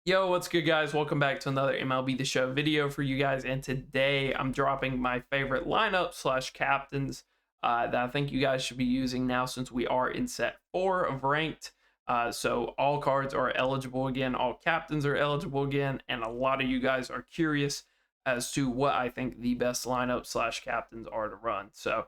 Yo, what's good, guys? Welcome back to another MLB The Show video for you guys. And today I'm dropping my favorite lineup slash captains that I think you guys should be using now since we are in set 4 of ranked. So all cards are eligible again, all captains are eligible again, and a lot of you guys are curious as to what I think the best lineup slash captains are to run. So,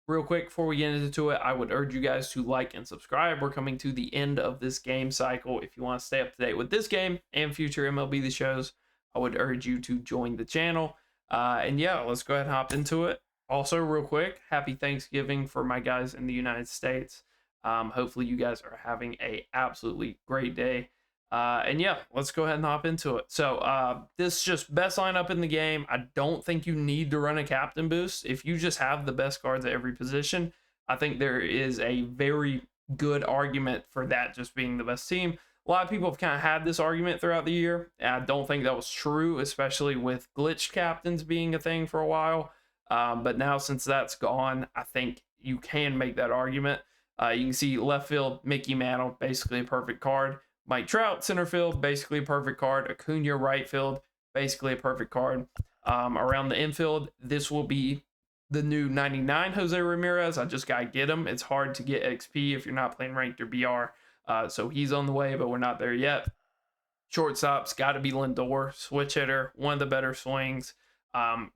real quick before we get into it, I would urge you guys to like and subscribe. We're coming to the end of this game cycle. If you want to stay up to date with this game and future MLB The Shows, I would urge you to join the channel. And yeah, let's go ahead and hop into it. Also, real quick, happy Thanksgiving for my guys in the United States. Hopefully you guys are having a absolutely great day. And yeah, let's go ahead and hop into it. So this is just best lineup in the game. I don't think you need to run a captain boost. If you just have the best cards at every position, I think there is a very good argument for that just being the best team. A lot of people have kind of had this argument throughout the year. And I don't think that was true, especially with glitched captains being a thing for a while. But now since that's gone, I think you can make that argument. You can see left field, Mickey Mantle, basically a perfect card. Mike Trout, center field, basically a perfect card. Acuna, right field, basically a perfect card. Around the infield, this will be the new 99 Jose Ramirez. I just got to get him. It's hard to get XP if you're not playing ranked or BR. So he's on the way, but we're not there yet. Shortstop's got to be Lindor, switch hitter, one of the better swings.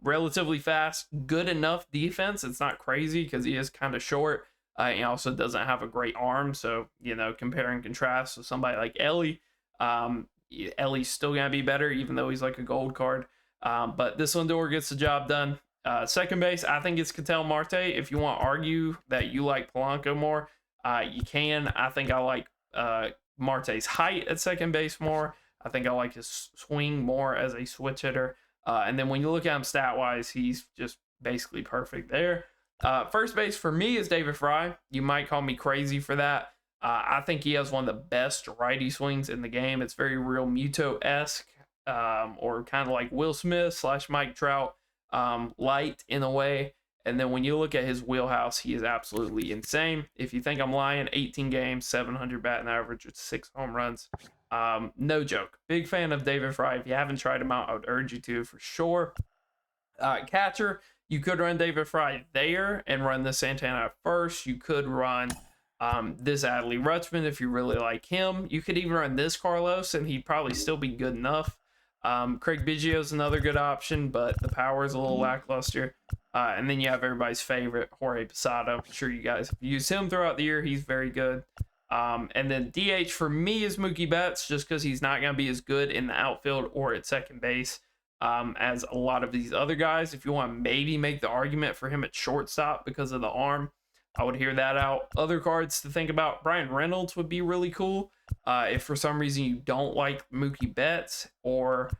Relatively fast, good enough defense. It's not crazy because he is kind of short. He also doesn't have a great arm, so compare and contrast with somebody like Ellie. Ellie's still gonna be better, even though he's like a gold card. But this Lindor gets the job done. Second base, I think it's Ketel Marte. If you want to argue that you like Polanco more, you can. I think I like Marte's height at second base more. I think I like his swing more as a switch hitter. And then when you look at him stat wise, he's just basically perfect there. First base for me is David Fry. You might call me crazy for that. I think he has one of the best righty swings in the game. It's very Real Muto-esque, or kind of like Will Smith slash Mike Trout, light in a way. And then when you look at his wheelhouse, he is absolutely insane. If you think I'm lying, 18 games, 700 batting average with 6 home runs. No joke. Big fan of David Fry. If you haven't tried him out, I would urge you to for sure. Catcher, you could run David Fry there and run the Santana at first. You could run this Adley Rutschman if you really like him. You could even run this Carlos, and he'd probably still be good enough. Craig Biggio is another good option, but the power is a little lackluster. And then you have everybody's favorite, Jorge Posada. I'm sure you guys have used him throughout the year. He's very good. And then DH for me is Mookie Betts, just because he's not going to be as good in the outfield or at second base as a lot of these other guys. If you want to maybe make the argument for him at shortstop because of the arm, I would hear that out. Other cards to think about, Brian Reynolds would be really cool. If for some reason you don't like Mookie Betts or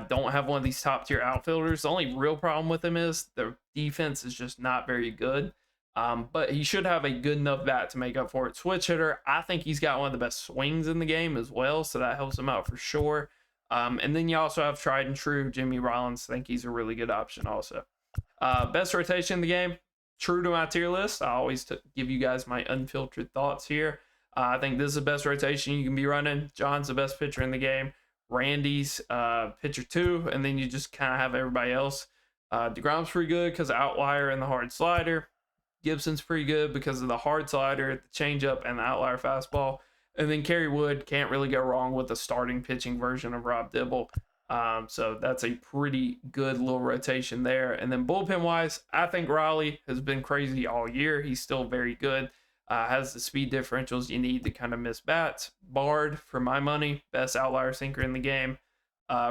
don't have one of these top tier outfielders, the only real problem with him is the defense is just not very good. But he should have a good enough bat to make up for it. Switch hitter, I think he's got one of the best swings in the game as well, so that helps him out for sure. And then you also have tried and true Jimmy Rollins. I think he's a really good option also. Best rotation in the game, true to my tier list. I always give you guys my unfiltered thoughts here. I think this is the best rotation you can be running. John's the best pitcher in the game. Randy's pitcher 2, and then you just kind of have everybody else. DeGrom's pretty good because of outlier and the hard slider. Gibson's pretty good because of the hard slider, the changeup, and the outlier fastball. And then Kerry Wood, can't really go wrong with the starting pitching version of Rob Dibble. So that's a pretty good little rotation there. And then bullpen-wise, I think Raleigh has been crazy all year. He's still very good. Has the speed differentials you need to kind of miss bats. Bard, for my money, best outlier sinker in the game.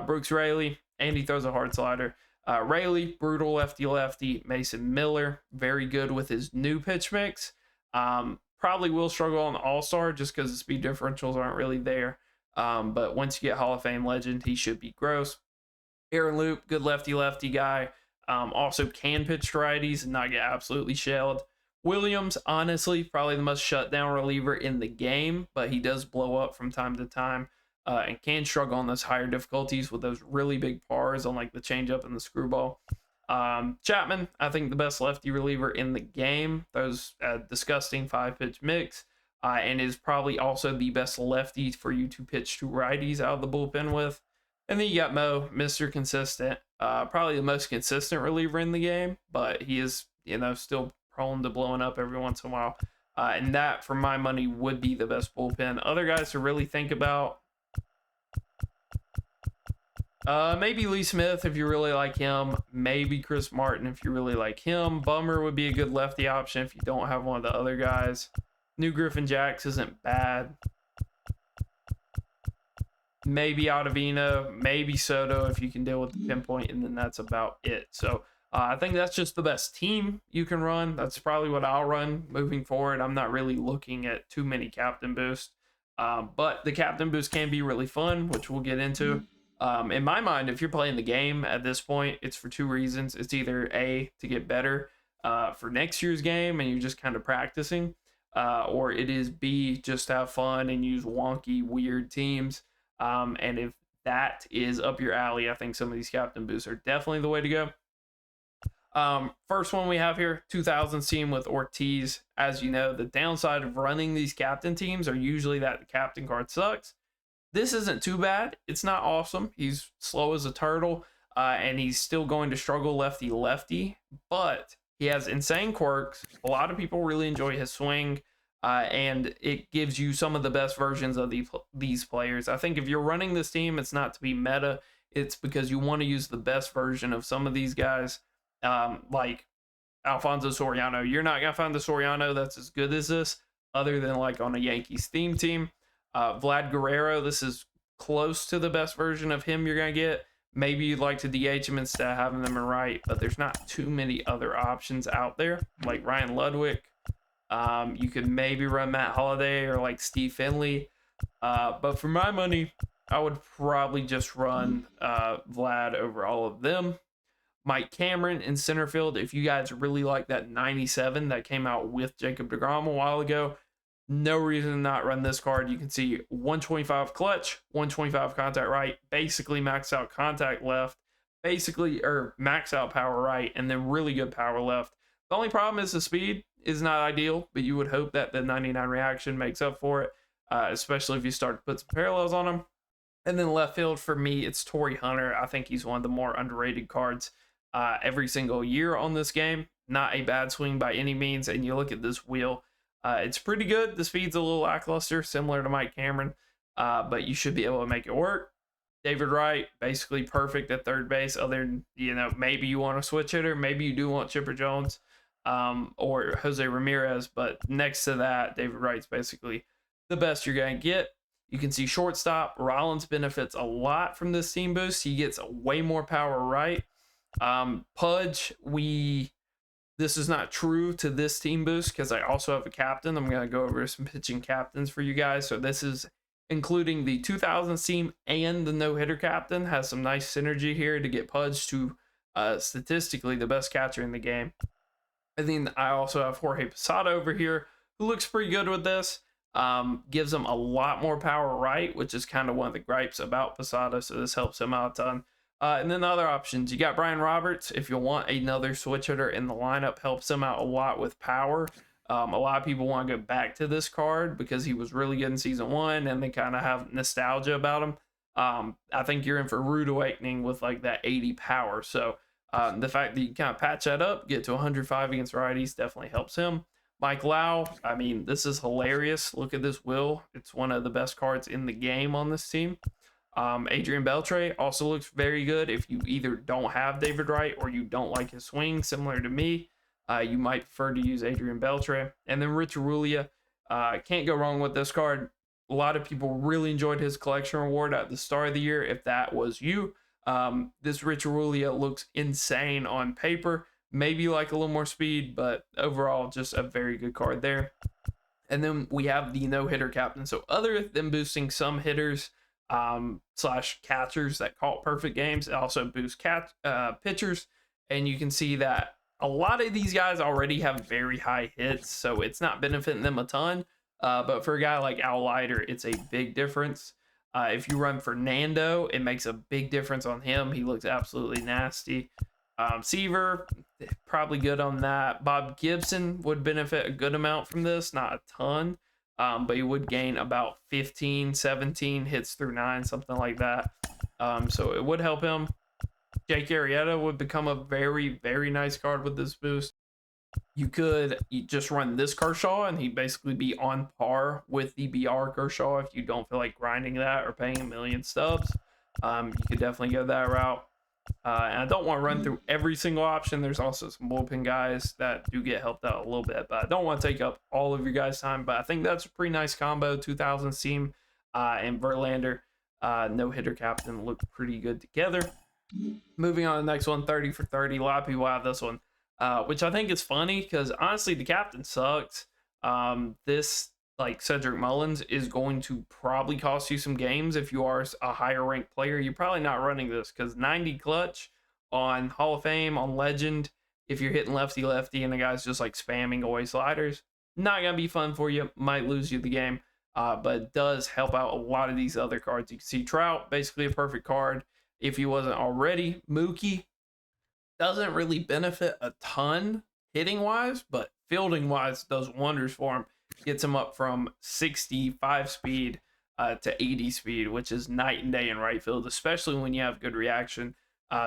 Brooks Raley, and he throws a hard slider. Raley, brutal lefty-lefty. Mason Miller, very good with his new pitch mix. Probably will struggle on the All-Star just because the speed differentials aren't really there. But once you get Hall of Fame legend, he should be gross. Aaron Loop, good lefty-lefty guy. Also can pitch righties and not get absolutely shelled. Williams, honestly, probably the most shutdown reliever in the game, but he does blow up from time to time and can struggle on those higher difficulties with those really big pars on like the changeup and the screwball. Chapman, I think the best lefty reliever in the game. Those disgusting 5-pitch mix. and is probably also the best lefty for you to pitch to righties out of the bullpen with. And then you got Mo, Mr. Consistent, probably the most consistent reliever in the game, but he is, still prone to blowing up every once in a while. And that, for my money, would be the best bullpen. Other guys to really think about, maybe Lee Smith if you really like him. Maybe Chris Martin if you really like him. Bummer would be a good lefty option if you don't have one of the other guys. New Griffin Jacks isn't bad. Maybe Ottavino, maybe Soto if you can deal with the pinpoint, and then that's about it. So I think that's just the best team you can run. That's probably what I'll run moving forward. I'm not really looking at too many captain boosts, but the captain boost can be really fun, which we'll get into. In my mind, if you're playing the game at this point, it's for two reasons. It's either A, to get better for next year's game and you're just kind of practicing, or it is B, just to have fun and use wonky, weird teams. And if that is up your alley, I think some of these captain boosts are definitely the way to go. First one we have here, 2000 team with Ortiz. As you know, the downside of running these captain teams are usually that the captain card sucks. This isn't too bad. It's not awesome. He's slow as a turtle, and he's still going to struggle lefty-lefty, but he has insane quirks. A lot of people really enjoy his swing. And it gives you some of the best versions of these players. I think if you're running this team, it's not to be meta. It's because you want to use the best version of some of these guys, like Alfonso Soriano. You're not going to find the Soriano that's as good as this, other than like on a Yankees theme team. Vlad Guerrero, this is close to the best version of him you're going to get. Maybe you'd like to DH him instead of having them in right, but there's not too many other options out there, like Ryan Ludwig. You could maybe run Matt Holliday or like Steve Finley. But for my money, I would probably just run Vlad over all of them. Mike Cameron in center field. If you guys really like that 97 that came out with Jacob deGrom a while ago, no reason to not run this card. You can see 125 clutch, 125 contact right, basically max out contact left, or max out power right, and then really good power left. The only problem is the speed is not ideal, but you would hope that the 99 reaction makes up for it, especially if you start to put some parallels on him. And then left field, for me, it's Torrey Hunter. I think he's one of the more underrated cards every single year on this game. Not a bad swing by any means, and you look at this wheel, it's pretty good. The speed's a little lackluster, similar to Mike Cameron, but you should be able to make it work. David Wright, basically perfect at third base, other than, maybe you want a switch hitter, maybe you do want Chipper Jones, or Jose Ramirez, but next to that, David Wright's basically the best you're going to get. You can see shortstop, Rollins benefits a lot from this team boost. He gets way more power right. Pudge, this is not true to this team boost because I also have a captain. I'm going to go over some pitching captains for you guys. So this is including the 2000 team and the no-hitter captain. Has some nice synergy here to get Pudge to statistically the best catcher in the game. And then I also have Jorge Posada over here, who looks pretty good with this. Gives him a lot more power right, which is kind of one of the gripes about Posada, so this helps him out a ton. And then the other options, you got Brian Roberts. If you want another switch hitter in the lineup, helps him out a lot with power. A lot of people want to go back to this card because he was really good in season 1, and they kind of have nostalgia about him. I think you're in for a rude awakening with like that 80 power. So the fact that you kind of patch that up, get to 105 against righties, definitely helps him. Mike Lau, I mean, this is hilarious. Look at this wheel. It's one of the best cards in the game on this team. Adrian Beltre also looks very good if you either don't have David Wright or you don't like his swing, similar to me. You might prefer to use Adrian Beltre. And then Rich Arulia, can't go wrong with this card. A lot of people really enjoyed his collection reward at the start of the year. If that was you, this Rich Arulia looks insane on paper. Maybe like a little more speed, but overall just a very good card there. And then we have the no-hitter captain. So other than boosting some hitters slash catchers that call perfect games, it also boosts pitchers. And you can see that a lot of these guys already have very high hits, so it's not benefiting them a ton. But for a guy like Al Leiter, it's a big difference. If you run Fernando, it makes a big difference on him. He looks absolutely nasty. Seaver, probably good on that. Bob Gibson would benefit a good amount from this, not a ton. but he would gain about 15, 17 hits through 9, something like that. So it would help him. Jake Arrieta would become a very, very nice card with this boost. You could just run this Kershaw, and he'd basically be on par with the BR Kershaw if you don't feel like grinding that or paying a million stubs. You could definitely go that route. And I don't want to run through every single option. There's also some bullpen guys that do get helped out a little bit, but I don't want to take up all of your guys' time. But I think that's a pretty nice combo. 2000 Seam and Verlander, no hitter captain, look pretty good together. Moving on to the next one, 30 for 30. A lot of people have this one, which I think is funny because honestly, the captain sucks. This, like Cedric Mullins, is going to probably cost you some games if you are a higher ranked player. You're probably not running this because 90 clutch on Hall of Fame, on Legend, if you're hitting lefty and the guy's just like spamming away sliders, not going to be fun for you. Might lose you the game, but it does help out a lot of these other cards. You can see Trout, basically a perfect card if he wasn't already. Mookie doesn't really benefit a ton hitting wise, but fielding wise does wonders for him. Gets him up from 65 speed to 80 speed, which is night and day in right field, especially when you have good reaction.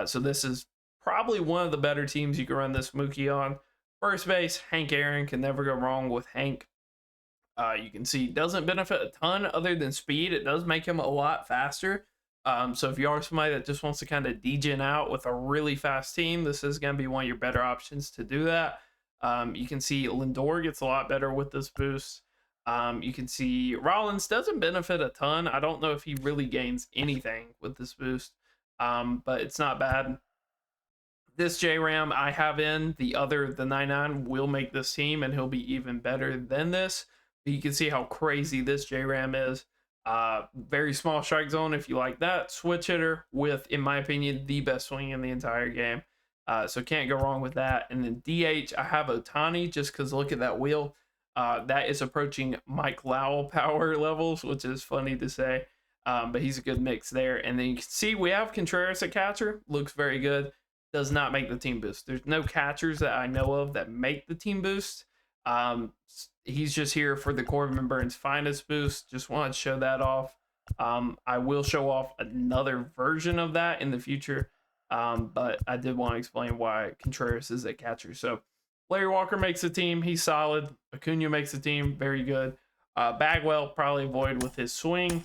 So this is probably one of the better teams you can run this Mookie on. First base, Hank Aaron, can never go wrong with Hank. You can see doesn't benefit a ton other than speed. It does make him a lot faster. So if you are somebody that just wants to kind of degen out with a really fast team, this is going to be one of your better options to do that. You can see Lindor gets a lot better with this boost. You can see Rollins doesn't benefit a ton. I don't know if he really gains anything with this boost, but it's not bad. This J-Ram I have in, the 99 will make this team, and he'll be even better than this. But you can see how crazy this J-Ram is. Very small strike zone if you like that. Switch hitter with, in my opinion, the best swing in the entire game. So can't go wrong with that. And then DH, I have Ohtani just because look at that wheel. That is approaching Mike Lowell power levels, which is funny to say. But he's a good mix there. And then you can see we have Contreras at catcher. Looks very good. Does not make the team boost. There's no catchers that I know of that make the team boost. He's just here for the Corbin Burns finest boost. Just wanted to show that off. I will show off another version of that in the future. But I did want to explain why Contreras is a catcher. So Larry Walker makes the team. He's solid. Acuna makes the team. Very good. Bagwell probably avoid with his swing.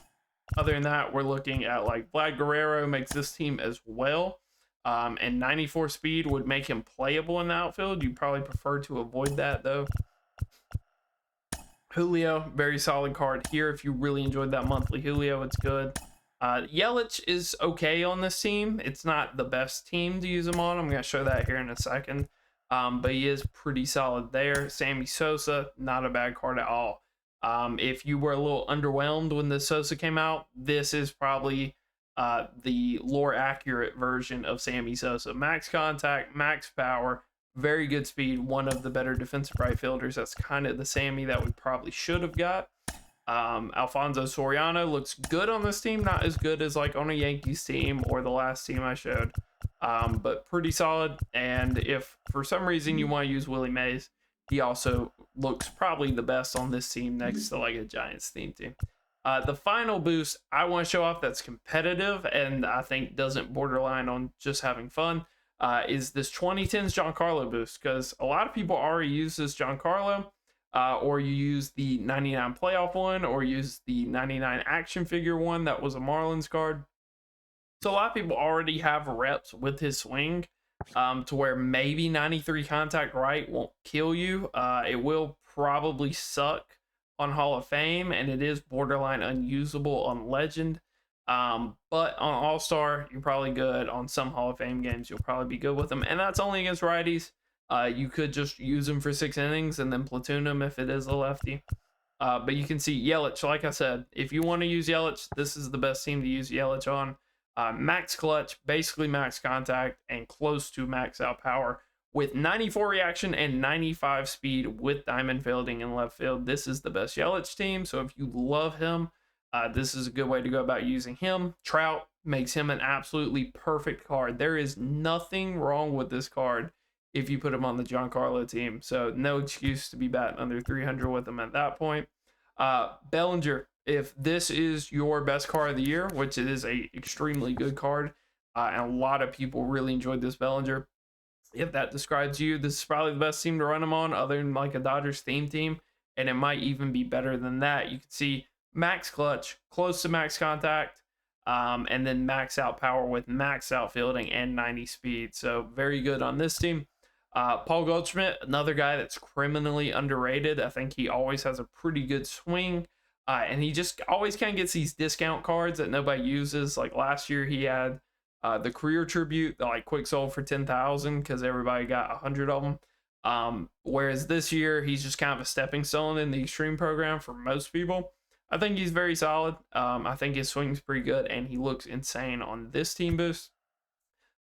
Other than that, we're looking at like Vlad Guerrero makes this team as well. And 94 speed would make him playable in the outfield. You probably prefer to avoid that though. Julio, very solid card here. If you really enjoyed that monthly Julio, it's good. Yelich is okay on this team. It's not the best team to use him on. I'm going to show that here in a second. But he is pretty solid there. Sammy Sosa, not a bad card at all. If you were a little underwhelmed when the Sosa came out, this is probably the lore accurate version of Sammy Sosa. Max contact, max power, very good speed, one of the better defensive right fielders. That's kind of the Sammy that we probably should have got. Alfonso Soriano looks good on this team, not as good as like on a Yankees team or the last team I showed, but pretty solid. And if for some reason you want to use Willie Mays, he also looks probably the best on this team next to like a Giants theme team. The final boost I want to show off that's competitive and I think doesn't borderline on just having fun is this 2010s Giancarlo boost, because a lot of people already use this Giancarlo, or you use the 99 playoff one, or use the 99 action figure one that was a Marlins card. So a lot of people already have reps with his swing, to where maybe 93 contact right won't kill you. It will probably suck on Hall of Fame, and it is borderline unusable on Legend. But on All-Star, you're probably good. On some Hall of Fame games, you'll probably be good with them. And that's only against righties. You could just use them for 6 innings and then platoon them if it is a lefty. But you can see Yelich, like I said, if you want to use Yelich, this is the best team to use Yelich on. Max clutch, basically max contact, and close to max out power with 94 reaction and 95 speed with diamond fielding in left field. This is the best Yelich team. So if you love him, this is a good way to go about using him. Trout makes him an absolutely perfect card. There is nothing wrong with this card if you put him on the Giancarlo team. So no excuse to be batting under 300 with him at that point. Bellinger, if this is your best card of the year, which it is a extremely good card, and a lot of people really enjoyed this Bellinger. If that describes you, this is probably the best team to run him on, other than like a Dodgers theme team, and it might even be better than that. You can see max clutch, close to max contact, and then max out power with max out fielding and 90 speed. So very good on this team. Paul Goldschmidt, another guy that's criminally underrated. I think he always has a pretty good swing, and he just always kind of gets these discount cards that nobody uses. Like last year, he had the career tribute that like quick sold for 10,000 because everybody got 100 of them. Whereas this year, he's just kind of a stepping stone in the extreme program for most people. I think he's very solid. I think his swing's pretty good, and he looks insane on this team boost.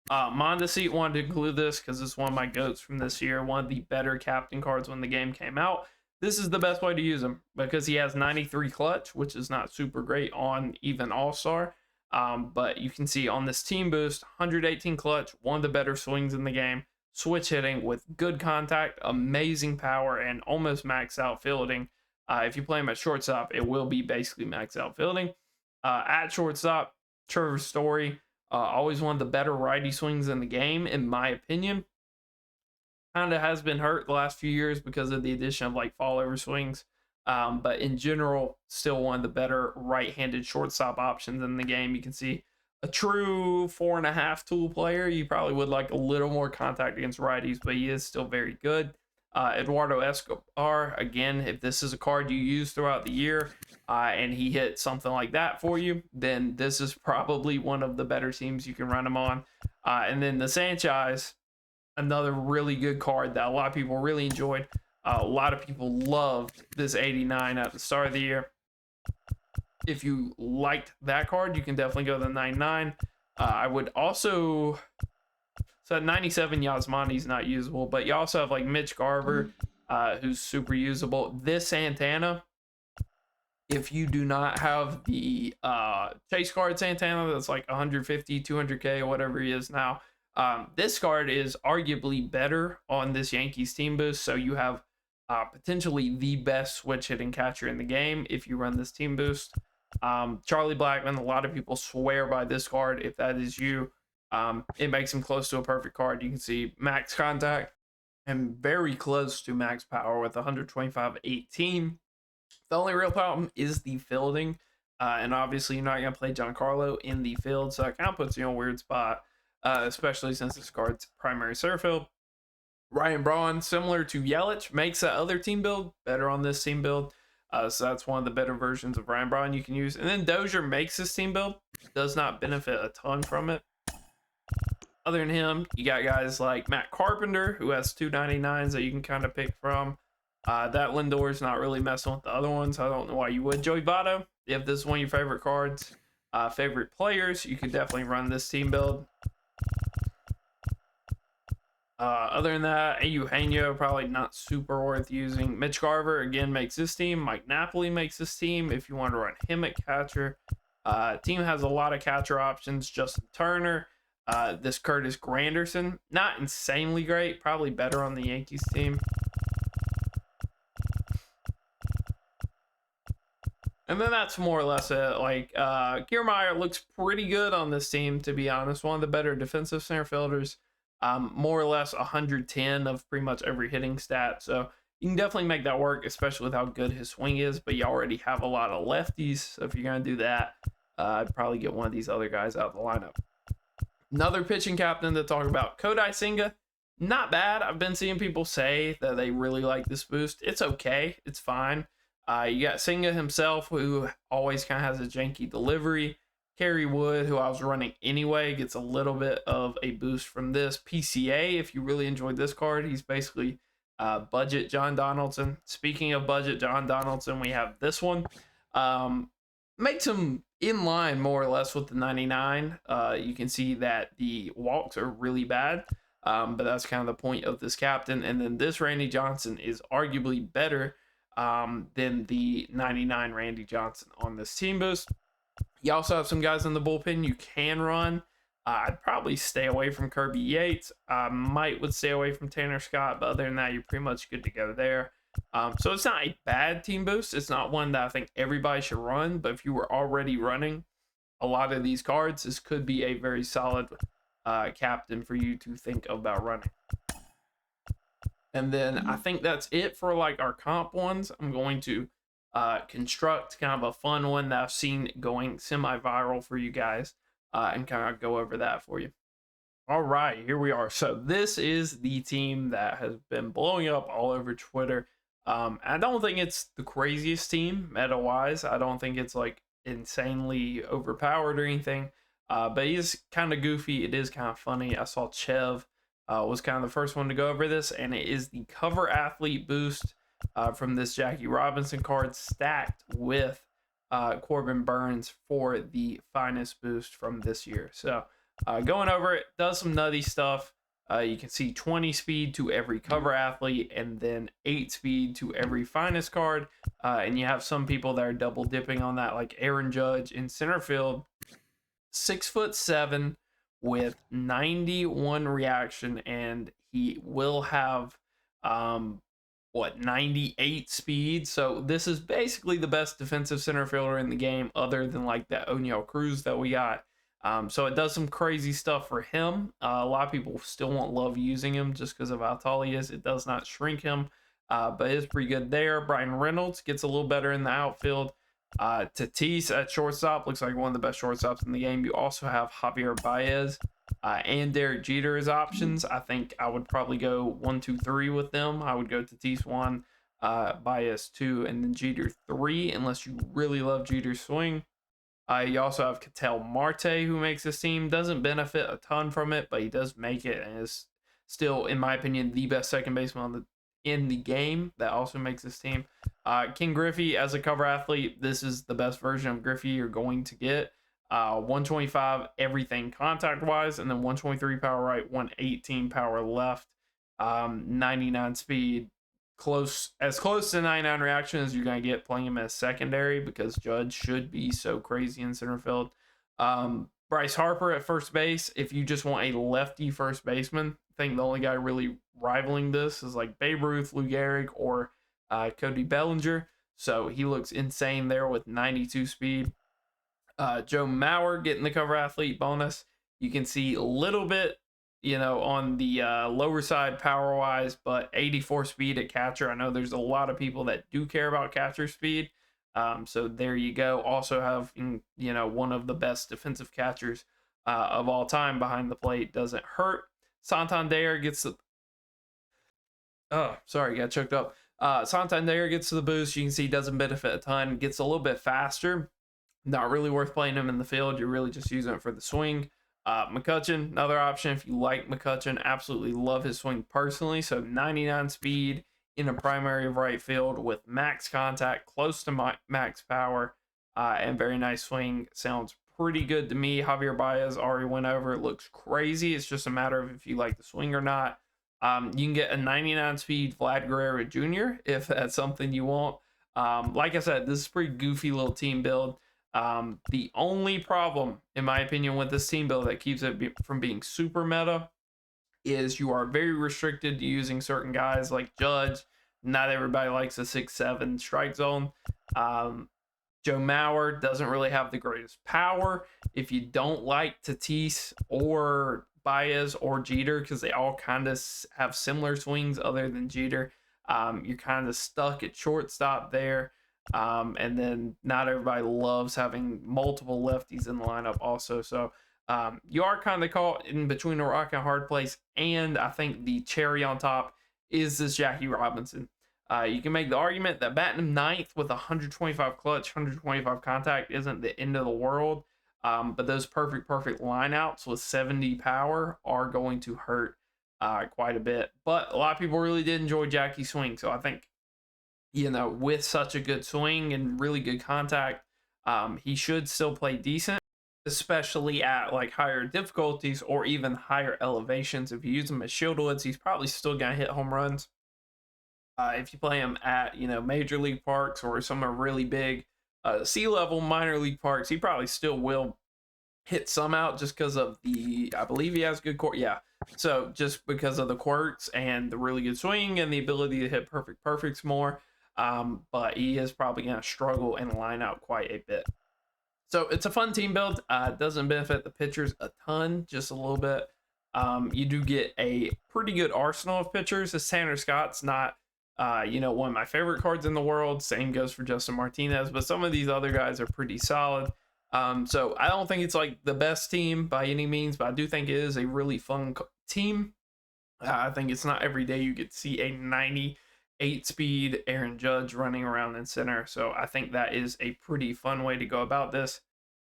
Mondesi wanted to include this because it's one of my goats from this year. One of the better captain cards when the game came out. This is the best way to use him because he has 93 clutch, which is not super great on even All-Star. But you can see on this team boost, 118 clutch, one of the better swings in the game. Switch hitting with good contact, amazing power, and almost max out fielding. If you play him at shortstop, it will be basically max out fielding. At shortstop, Trevor Story. Always one of the better righty swings in the game, in my opinion. Kind of has been hurt the last few years because of the addition of like fall over swings. But in general, still one of the better right-handed shortstop options in the game. You can see a true 4.5 tool player. You probably would like a little more contact against righties, but he is still very good. Eduardo Escobar, again, if this is a card you use throughout the year and he hit something like that for you, then this is probably one of the better teams you can run him on. And then the Sanchez, another really good card that a lot of people really enjoyed. A lot of people loved this 89 at the start of the year. If you liked that card, you can definitely go to the 99. I would also... So at 97, Yasmani's not usable, but you also have like Mitch Garver, who's super usable. This Santana, if you do not have the chase card Santana, that's like 150, 200K, whatever he is now. This card is arguably better on this Yankees team boost. So you have potentially the best switch hitting catcher in the game if you run this team boost. Charlie Blackmon, a lot of people swear by this card. If that is you, it makes him close to a perfect card. You can see max contact and very close to max power with 125-18. The only real problem is the fielding. And obviously you're not going to play Giancarlo in the field. So that kind of puts you in a weird spot, especially since this card's primary center field. Ryan Braun, similar to Yelich, makes that other team build better on this team build. So that's one of the better versions of Ryan Braun you can use. And then Dozier makes this team build. Does not benefit a ton from it. Other than him, you got guys like Matt Carpenter, who has 299s that you can kind of pick from. That Lindor is not really messing with the other ones. I don't know why you would. Joey Votto, if this is one of your favorite cards, favorite players, you could definitely run this team build. Other than that, Eugenio, probably not super worth using. Mitch Garver, again, makes this team. Mike Napoli makes this team if you want to run him at catcher. Team has a lot of catcher options. Justin Turner. This Curtis Granderson, not insanely great, probably better on the Yankees team. And then that's more or less it. Like, Kiermaier looks pretty good on this team, to be honest. One of the better defensive center fielders. More or less 110 of pretty much every hitting stat. So you can definitely make that work, especially with how good his swing is. But you already have a lot of lefties. So if you're going to do that, I'd probably get one of these other guys out of the lineup. Another pitching captain to talk about, Kodai Senga. Not bad. I've been seeing people say that they really like this boost. It's okay. It's fine. You got Senga himself, who always kind of has a janky delivery. Kerry Wood, who I was running anyway, gets a little bit of a boost from this. PCA, if you really enjoyed this card, he's basically budget John Donaldson. Speaking of budget John Donaldson, we have this one. Makes him in line more or less with the 99. You can see that the walks are really bad, but that's kind of the point of this captain. And then this Randy Johnson is arguably better than the 99 Randy Johnson on this team boost. You also have some guys in the bullpen you can run. I'd probably stay away from Kirby Yates. I would stay away from Tanner Scott, but other than that, you're pretty much good to go there. So it's not a bad team boost. It's not one that I think everybody should run, but if you were already running a lot of these cards, this could be a very solid captain for you to think about running. And then I think that's it for like our comp ones. I'm going to construct kind of a fun one that I've seen going semi-viral for you guys and kind of go over that for you. All right, here we are. So this is the team that has been blowing up all over Twitter. I don't think it's the craziest team meta-wise. I don't think it's like insanely overpowered or anything. But he's kind of goofy. It is kind of funny. I saw Chev was kind of the first one to go over this, and it is the cover athlete boost from this Jackie Robinson card stacked with Corbin Burns for the finest boost from this year. So going over it, does some nutty stuff. You can see 20 speed to every cover athlete and then 8 speed to every finest card. And you have some people that are double dipping on that, like Aaron Judge in center field, 6'7" with 91 reaction, and he will have 98 speed. So this is basically the best defensive center fielder in the game, other than like that O'Neal Cruz that we got. So it does some crazy stuff for him. A lot of people still won't love using him just because of how tall he is. It does not shrink him, but it's pretty good there. Brian Reynolds gets a little better in the outfield. Tatis at shortstop looks like one of the best shortstops in the game. You also have Javier Baez and Derek Jeter as options. I think I would probably go 1, 2, 3 with them. I would go Tatis 1, Baez 2, and then Jeter 3, unless you really love Jeter's swing. You also have Ketel Marte, who makes this team. Doesn't benefit a ton from it, but he does make it, and is still, in my opinion, the best second baseman in the game. That also makes this team. King Griffey as a cover athlete, this is the best version of Griffey you're going to get. 125 everything contact wise, and then 123 power right, 118 power left, 99 speed, as close to 99 reaction as you're going to get playing him as secondary, because Judge should be so crazy in center field. Bryce Harper at first base, if you just want a lefty first baseman, I think the only guy really rivaling this is like Babe Ruth, Lou Gehrig, or Cody Bellinger. So he looks insane there with 92 speed. Joe Mauer getting the cover athlete bonus. You can see a little bit, on the lower side power wise, but 84 speed at catcher. I know there's a lot of people that do care about catcher speed. So there you go. Also have, one of the best defensive catchers of all time behind the plate. Doesn't hurt. Santander gets the... Oh, sorry, got choked up. Santander gets to the boost. You can see doesn't benefit a ton. Gets a little bit faster. Not really worth playing him in the field. You're really just using it for the swing. McCutchen, another option if you like McCutchen. Absolutely love his swing personally. So 99 speed in a primary of right field with max contact, close to max power, and very nice swing. Sounds pretty good to me. Javier Baez already went over. It looks crazy. It's just a matter of if you like the swing or not. You can get a 99 speed Vlad Guerrero Jr. if that's something you want. Like I said, this is a pretty goofy little team build. The only problem, in my opinion, with this team build that keeps it from being super meta is you are very restricted to using certain guys like Judge. Not everybody likes a 6-7 strike zone. Joe Mauer doesn't really have the greatest power. If you don't like Tatis or Baez or Jeter, because they all kind of have similar swings other than Jeter, you're kind of stuck at shortstop there. And then not everybody loves having multiple lefties in the lineup also. So you are kind of caught in between a rock and a hard place. And I think the cherry on top is this Jackie Robinson. You can make the argument that batting him ninth with 125 clutch, 125 contact isn't the end of the world. But those perfect line outs with 70 power are going to hurt quite a bit. But a lot of people really did enjoy Jackie's swing. So I think, with such a good swing and really good contact, he should still play decent, especially at like higher difficulties or even higher elevations. If you use him as shieldwoods, he's probably still going to hit home runs. If you play him at, major league parks or some really big sea level minor league parks, he probably still will hit some out just because of I believe he has good court. Yeah. So just because of the quirks and the really good swing and the ability to hit perfects more. But he is probably going to struggle and line out quite a bit. So it's a fun team build. Doesn't benefit the pitchers a ton, just a little bit. You do get a pretty good arsenal of pitchers. As Tanner Scott's not, one of my favorite cards in the world. Same goes for Justin Martinez, but some of these other guys are pretty solid. So I don't think it's like the best team by any means, but I do think it is a really fun team. I think it's not every day you get to see a 98 speed Aaron Judge running around in center. So I think that is a pretty fun way to go about this.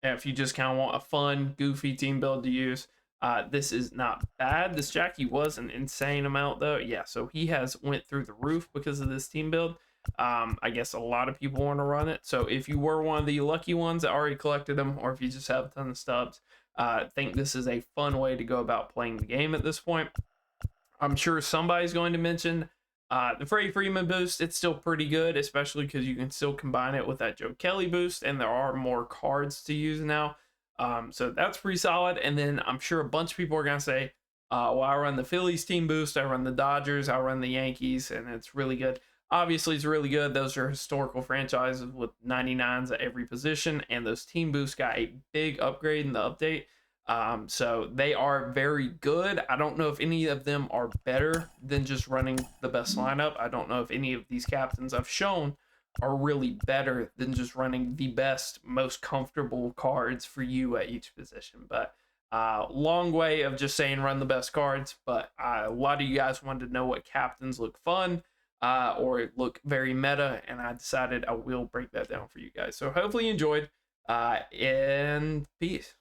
And if you just kind of want a fun, goofy team build to use, this is not bad. This Jackie was an insane amount though. Yeah, so he has went through the roof because of this team build. I guess a lot of people want to run it. So if you were one of the lucky ones that already collected them, or if you just have a ton of stubs, I think this is a fun way to go about playing the game at this point. I'm sure somebody's going to mention the Freddie Freeman boost. It's still pretty good, especially because you can still combine it with that Joe Kelly boost, and there are more cards to use now. So that's pretty solid. And then I'm sure a bunch of people are going to say, well, I run the Phillies team boost, I run the Dodgers, I run the Yankees, and it's really good. Obviously, it's really good. Those are historical franchises with 99s at every position, and those team boosts got a big upgrade in the update. So they are very good. I don't know if any of them are better than just running the best lineup. I don't know if any of these captains I've shown are really better than just running the best, most comfortable cards for you at each position. But long way of just saying run the best cards. But a lot of you guys wanted to know what captains look fun or look very meta, and I decided I will break that down for you guys. So hopefully you enjoyed, and peace.